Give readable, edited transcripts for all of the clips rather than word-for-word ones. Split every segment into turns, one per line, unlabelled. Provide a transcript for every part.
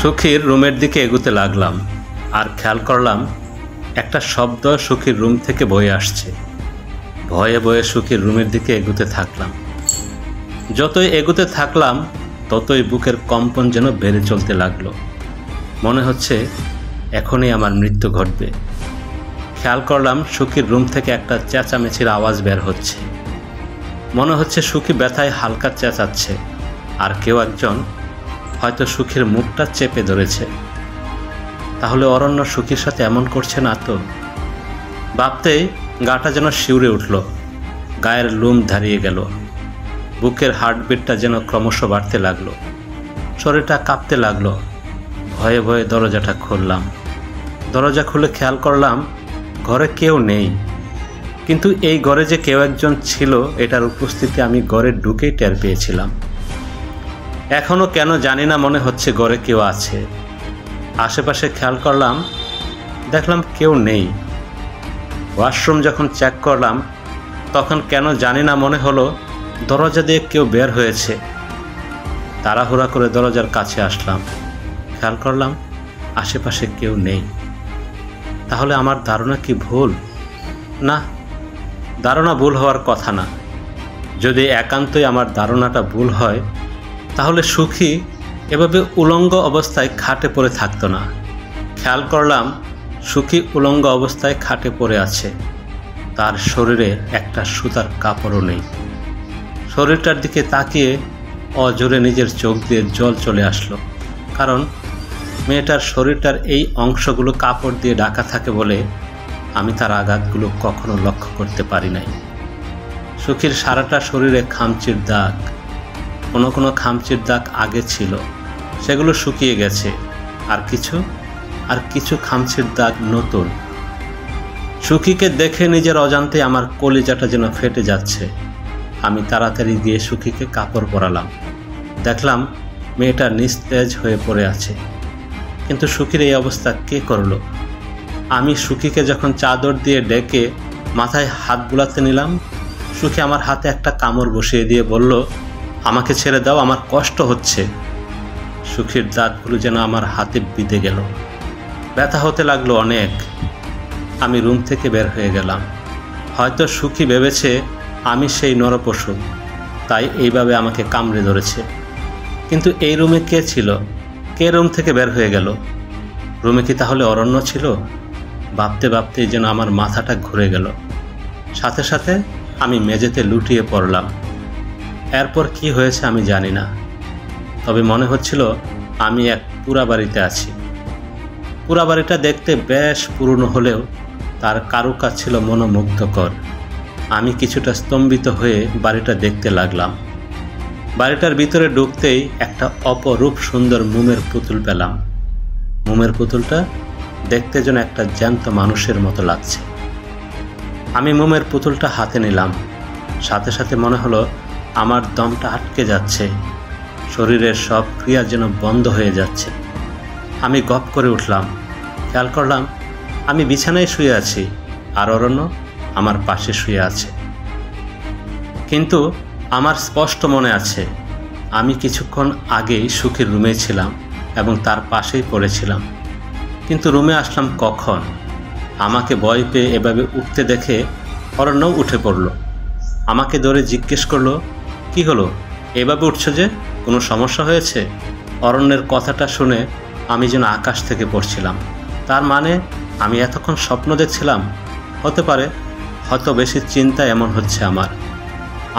সুখীর রুমের দিকে এগুতে লাগলাম আর খেয়াল করলাম একটা শব্দ সুখীর রুম থেকে বয়ে আসছে। ভয়ে ভয়ে সুখীর রুমের দিকে এগুতে থাকলাম। যতই এগুতে থাকলাম ততই বুকের কম্পন যেন বেড়ে চলতে লাগলো। মনে হচ্ছে এখনই আমার মৃত্যু ঘটবে। খেয়াল করলাম সুখীর রুম থেকে একটা চেঁচামেচির আওয়াজ বের হচ্ছে। মনে হচ্ছে সুখী ব্যথায় হালকা চেঁচাচ্ছে, আর কেউ একজন হয়তো সুখীর মুখটা চেপে ধরেছে। তাহলে অরণ্য সুখীর সাথে এমন করছে না তো? ভাবতেই গাটা যেন শিউরে উঠল, গায়ের লোম দাঁড়িয়ে গেল, বুকের হার্টবিটটা যেন ক্রমশ বাড়তে লাগলো, শরীরটা কাঁপতে লাগলো। ভয়ে ভয়ে দরজাটা খুললাম। দরজা খুলে খেয়াল করলাম ঘরে কেউ নেই, কিন্তু এই ঘরে যে কেউ একজন ছিল এটার উপস্থিতি আমি ঘরে ঢুকেই টের পেয়েছিলাম। এখনও কেন জানি না মনে হচ্ছে ঘরে কেউ আছে। আশেপাশে খেয়াল করলাম, দেখলাম কেউ নেই। ওয়াশরুম যখন চেক করলাম তখন কেন জানি না মনে হলো দরজা দিয়ে কেউ বের হয়েছে। তাড়াহুড়া করে দরজার কাছে আসলাম, খেয়াল করলাম আশেপাশে কেউ নেই। তাহলে আমার ধারণা কি ভুল? না, ধারণা ভুল হওয়ার কথা না। যদি একান্তই আমার ধারণাটা ভুল হয় তাহলে সুখী এভাবে উলঙ্গ অবস্থায় খাটে পড়ে থাকতো না। খেয়াল করলাম সুখী উলঙ্গ অবস্থায় খাটে পড়ে আছে, তার শরীরে একটা সুতার কাপড়ও নেই। শরীরটার দিকে তাকিয়ে অজোরে নিজের চোখ দিয়ে জল চলে আসলো, কারণ মেয়েটার শরীরটার এই অংশগুলো কাপড় দিয়ে ঢাকা থাকে বলে আমি তার আঘাতগুলো কখনো লক্ষ্য করতে পারি নাই। সুখীর সারাটা শরীরে খামচির দাগ, কোনো কোনো খামচির দাগ আগে ছিল, সেগুলো শুকিয়ে গেছে, আর কিছু খামচির দাগ নতুন। সুখীকে দেখে নিজের অজান্তে আমার কলিজাটা যেন ফেটে যাচ্ছে। আমি তাড়াতাড়ি গিয়ে সুখীকে কাপড় পরালাম। দেখলাম মেয়েটা নিস্তেজ হয়ে পড়ে আছে, কিন্তু সুখীর এই অবস্থা কে করলো? আমি সুখীকে যখন চাদর দিয়ে ডেকে মাথায় হাত বুলাতে নিলাম, সুখী আমার হাতে একটা কামড় বসিয়ে দিয়ে বলল, আমাকে ছেড়ে দাও, আমার কষ্ট হচ্ছে। সুখীর দাঁতগুলো যেন আমার হাতে বিঁধে গেল, ব্যথা হতে লাগলো অনেক। আমি রুম থেকে বের হয়ে গেলাম। হয়তো সুখী ভেবেছে আমি সেই নরপশু, তাই এইভাবে আমাকে কামড়ে ধরেছে। কিন্তু এই রুমে কে ছিল? কে রুম থেকে বের হয়ে গেল? রুমে কি তাহলে অরণ্য ছিল? ভাবতে ভাবতেই যেন আমার মাথাটা ঘুরে গেল। সাথে সাথে আমি মেঝেতে লুটিয়ে পড়লাম। এরপর কি হয়েছে আমি জানি না, তবে মনে হচ্ছিল আমি এক পুরা বাড়িতে আছি। পুরা বাড়িটা দেখতে বেশ পুরনো হলেও তার কারুকাজ ছিল মনোমুগ্ধকর। আমি কিছুটা স্তম্ভিত হয়ে বাড়িটা দেখতে লাগলাম। বাড়িটার ভিতরে ঢুকতেই একটা অপরূপ সুন্দর মোমের পুতুল পেলাম। মোমের পুতুলটা দেখতে যেন একটা জ্যান্ত মানুষের মতো লাগছে। আমি মোমের পুতুলটা হাতে নিলাম, সাথে সাথে মনে হলো আমার দমটা আটকে যাচ্ছে, শরীরের সব ক্রিয়া যেন বন্ধ হয়ে যাচ্ছে। আমি গপ করে উঠলাম, খেয়াল করলাম আমি বিছানায় শুয়ে আছি আর অরণ্য আমার পাশে শুয়ে আছে। কিন্তু আমার স্পষ্ট মনে আছে আমি কিছুক্ষণ আগেই সুখীর রুমে ছিলাম এবং তার পাশেই পড়েছিলাম। কিন্তু রুমে আসলাম কখন? আমাকে ভয় পেয়ে এভাবে উঠতে দেখে অরণ্য উঠে পড়ল। আমাকে ধরে জিজ্ঞেস করলো, কি হলো, এভাবে উঠছো যে, কোনো সমস্যা হয়েছে? অরণ্যের কথাটা শুনে আমি যেন আকাশ থেকে পড়ছিলাম। তার মানে আমি এতক্ষণ স্বপ্ন দেখছিলাম? হতে পারে, হয়তো বেশি চিন্তা এমন হচ্ছে আমার।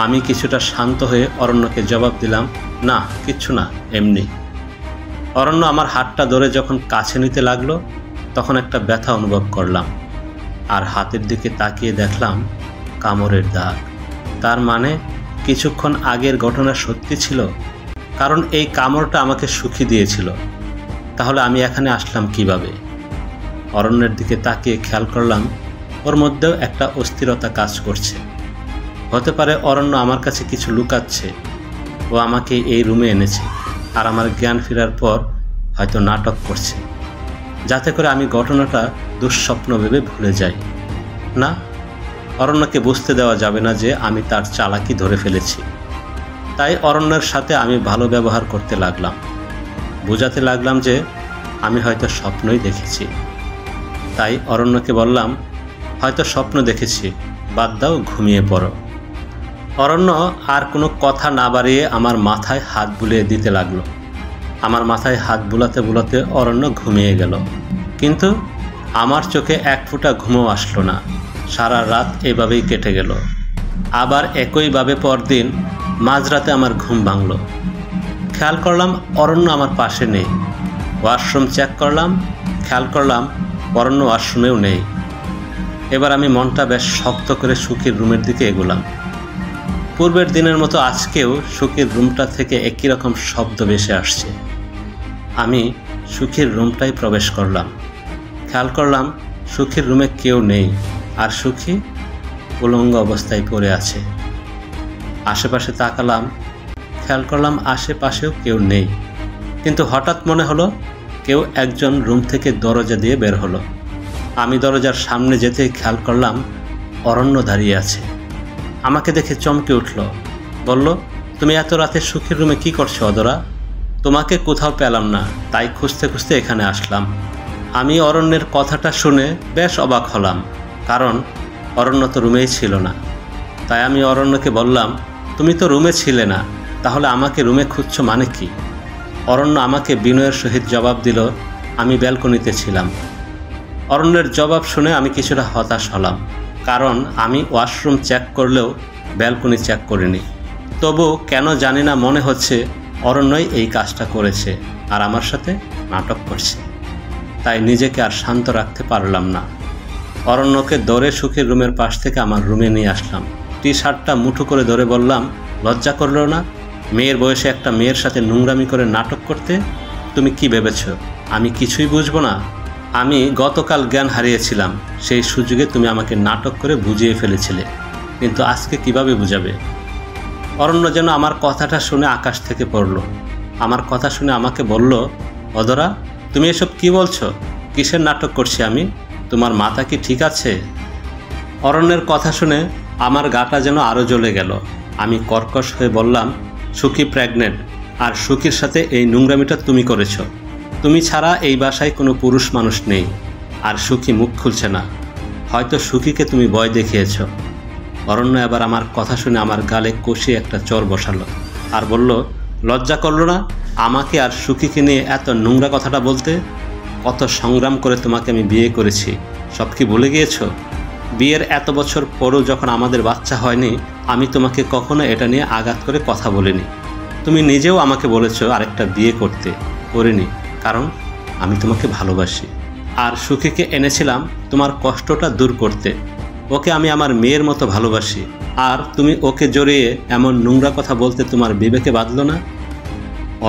আমি কিছুটা শান্ত হয়ে অরণ্যকে জবাব দিলাম, না কিচ্ছু না, এমনি। অরণ্য আমার হাতটা ধরে যখন কাছে নিতে লাগলো তখন একটা ব্যথা অনুভব করলাম, আর হাতের দিকে তাকিয়ে দেখলাম কামড়ের দাগ। তার মানে কিছুক্ষণ আগের ঘটনা সত্যি ছিল, কারণ এই কামড়টা আমাকে সুখী দিয়েছিল। তাহলে আমি এখানে আসলাম কিভাবে? অরণ্যের দিকে তাকিয়ে খেয়াল করলাম ওর মধ্যেও একটা অস্থিরতা কাজ করছে। হতে পারে অরণ্য আমার কাছে কিছু লুকাচ্ছে। ও আমাকে এই রুমে এনেছে আর আমার জ্ঞান ফেরার পর হয়তো নাটক করছে, যাতে করে আমি ঘটনাটা দুঃস্বপ্ন ভেবে ভুলে যাই। না, অরণ্যকে বুঝতে দেওয়া যাবে না যে আমি তার চালাকি ধরে ফেলেছি। তাই অরণ্যের সাথে আমি ভালো ব্যবহার করতে লাগলাম। বোঝাতে লাগলাম যে আমি হয়তো স্বপ্নই দেখেছি। তাই অরণ্যকে বললাম, হয়তো স্বপ্ন দেখেছি, বাদ দাও, ঘুমিয়ে পড়ো। অরণ্য আর কোনো কথা না বাড়িয়ে আমার মাথায় হাত বুলিয়ে দিতে লাগলো। আমার মাথায় হাত বুলাতে বুলাতে অরণ্য ঘুমিয়ে গেল, কিন্তু আমার চোখে এক ফোঁটা ঘুমও আসলো না। সারা রাত এভাবেই কেটে গেল। আবার একইভাবে পরদিন মাঝরাতে আমার ঘুম ভাঙল। খেয়াল করলাম অরণ্য আমার পাশে নেই। ওয়াশরুম চেক করলাম, খেয়াল করলাম অরণ্য ওয়াশরুমেও নেই। এবার আমি মনটা বেশ শক্ত করে সুখীর রুমের দিকে এগোলাম। পূর্বের দিনের মতো আজকেও সুখীর রুমটা থেকে একই রকম শব্দ ভেসে আসছে। আমি সুখীর রুমটাই প্রবেশ করলাম। খেয়াল করলাম সুখীর রুমে কেউ নেই, আর সুখী উলঙ্গ অবস্থায় পড়ে আছে। আশেপাশে তাকালাম, খেয়াল করলাম আশেপাশেও কেউ নেই, কিন্তু হঠাৎ মনে হলো কেউ একজন রুম থেকে দরজা দিয়ে বের হলো। আমি দরজার সামনে যেতেই খেয়াল করলাম অরণ্য দাঁড়িয়ে আছে। আমাকে দেখে চমকে উঠল, বলল, তুমি এত রাতে সুখীর রুমে কি করছো অদরা? তোমাকে কোথাও পেলাম না, তাই খুঁজতে খুঁজতে এখানে আসলাম। আমি অরণ্যের কথাটা শুনে বেশ অবাক হলাম, কারণ অরণ্য তো রুমেই ছিল না। তাই আমি অরণ্যকে বললাম, তুমি তো রুমে ছিলে না, তাহলে আমাকে রুমে খুঁজছো মানে কি? অরণ্য আমাকে বিনয়ের সহিত জবাব দিল, আমি ব্যালকনিতে ছিলাম। অরণ্যের জবাব শুনে আমি কিছুটা হতাশ হলাম, কারণ আমি ওয়াশরুম চেক করলেও ব্যালকনি চেক করিনি। তবু কেন জানি না মনে হচ্ছে অরণ্যই এই কাজটা করেছে আর আমার সাথে নাটক করছে। তাই নিজেকে আর শান্ত রাখতে পারলাম না। অরণ্যকে ধরে সুখীর রুমের পাশ থেকে আমার রুমে নিয়ে আসলাম। টি শার্টটা মুঠো করে ধরে বললাম, লজ্জা করলো না মেয়ের বয়সে একটা মেয়ের সাথে নোংরামি করে নাটক করতে? তুমি কি ভেবেছ আমি কিছুই বুঝবো না? আমি গতকাল জ্ঞান হারিয়েছিলাম, সেই সুযোগে তুমি আমাকে নাটক করে বুঝিয়ে ফেলেছিলে, কিন্তু আজকে কিভাবে বুঝাবে? অরণ্য যেন আমার কথাটা শুনে আকাশ থেকে পড়ল। আমার কথা শুনে আমাকে বলল, অদরা, তুমি এসব কি বলছো? কিসের নাটক করছি আমি? তোমার মাথা কি ঠিক আছে? অরণ্যের কথা শুনে আমার গাটা যেন আরও জ্বলে গেল। আমি কর্কশ হয়ে বললাম, সুখী প্রেগনেন্ট, আর সুখীর সাথে এই নোংরামিটা তুমি করেছ। তুমি ছাড়া এই বাসায় কোনো পুরুষ মানুষ নেই, আর সুখী মুখ খুলছে না। হয়তো সুখীকে তুমি ভয় দেখিয়েছ। অরণ্য এবার আমার কথা শুনে আমার গালে কষিয়ে একটা চর বসালো আর বলল, লজ্জা করলো না আমাকে আর সুখীকে নিয়ে এত নোংরা কথাটা বলতে? কত সংগ্রাম করে তোমাকে আমি বিয়ে করেছি, সব কি ভুলে গিয়েছ? বিয়ের এত বছর পরও যখন আমাদের বাচ্চা হয়নি, আমি তোমাকে কখনো এটা নিয়ে আঘাত করে কথা বলিনি। তুমি নিজেও আমাকে বলেছো আরেকটা বিয়ে করতে, করিনি, কারণ আমি তোমাকে ভালোবাসি। আর সুখীকে এনেছিলাম তোমার কষ্টটা দূর করতে। ওকে আমি আমার মেয়ের মতো ভালোবাসি, আর তুমি ওকে জড়িয়ে এমন নোংরা কথা বলতে তোমার বিবেকে বাঁধলো না?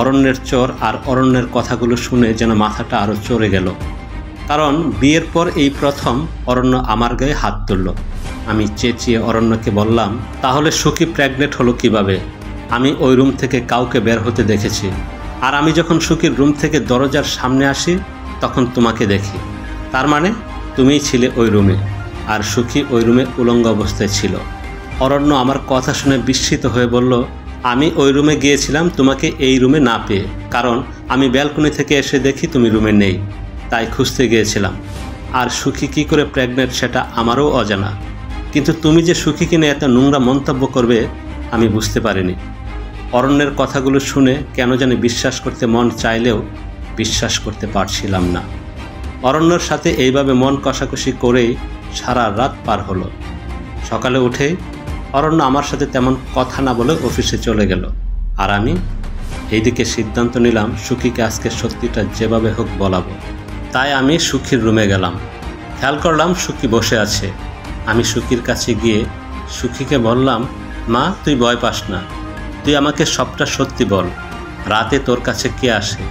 অরণ্যের চর আর অরণ্যের কথাগুলো শুনে যেন মাথাটা আরও চড়ে গেল, কারণ বিয়ের পর এই প্রথম অরণ্য আমার গায়ে হাত তুলল। আমি চেঁচিয়ে অরণ্যকে বললাম, তাহলে সুখী প্রেগনেন্ট হলো কিভাবে? আমি ওই রুম থেকে কাউকে বের হতে দেখেছি, আর আমি যখন সুখীর রুম থেকে দরজার সামনে আসি তখন তোমাকে দেখি। তার মানে তুমিই ছিলে ওই রুমে, আর সুখী ওই রুমে উলঙ্গ অবস্থায় ছিল। অরণ্য আমার কথা শুনে বিস্মিত হয়ে বলল, আমি ওই রুমে গিয়েছিলাম তোমাকে এই রুমে না পেয়ে, কারণ আমি ব্যালকনি থেকে এসে দেখি তুমি রুমে নেই, তাই খুঁজতে গিয়েছিলাম। আর সুখী কী করে প্রেগনেন্ট সেটা আমারও অজানা, কিন্তু তুমি যে সুখীকে নিয়ে এত নোংরা মন্তব্য করবে আমি বুঝতে পারিনি। অরণ্যের কথাগুলো শুনে কেন জানি বিশ্বাস করতে মন চাইলেও বিশ্বাস করতে পারছিলাম না। অরণ্যর সাথে এইভাবে মন কষাকষি করেই সারা রাত পার হলো। সকালে উঠে অরণ্য আমার সাথে তেমন কথা না বলে অফিসে চলে গেল, আর আমি এইদিকে সিদ্ধান্ত নিলাম সুখীকে আজকে সত্যিটা যেভাবে হোক বলাবো। তাই আমি সুখীর রুমে গেলাম। খেয়াল করলাম সুখী বসে আছে। আমি সুখীর কাছে গিয়ে সুখীকে বললাম, মা, তুই ভয় পাস না, তুই আমাকে সবটা সত্যি বল। রাতে তোর কাছে কে আসে?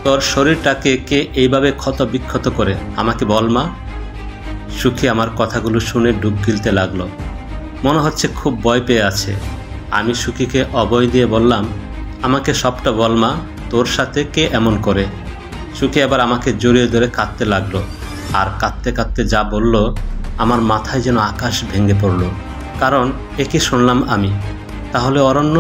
তোর শরীরটাকে কে এইভাবে ক্ষত বিক্ষত করে? আমাকে বল মা। সুখী আমার কথাগুলো শুনে ডুব গিলতে লাগলো, মনে হচ্ছে খুব ভয় পেয়ে আছে। আমি সুখীকে অভয় দিয়ে বললাম, আমাকে সবটা বল মা, তোর সাথে কে এমন করে? সুখী আবার আমাকে জড়িয়ে ধরে কাঁদতে লাগলো, আর কাঁদতে কাঁদতে যা বলল আমার মাথায় যেন আকাশ ভেঙে পড়ল। কারণ একে শুনলাম আমি, তাহলে অরণ্য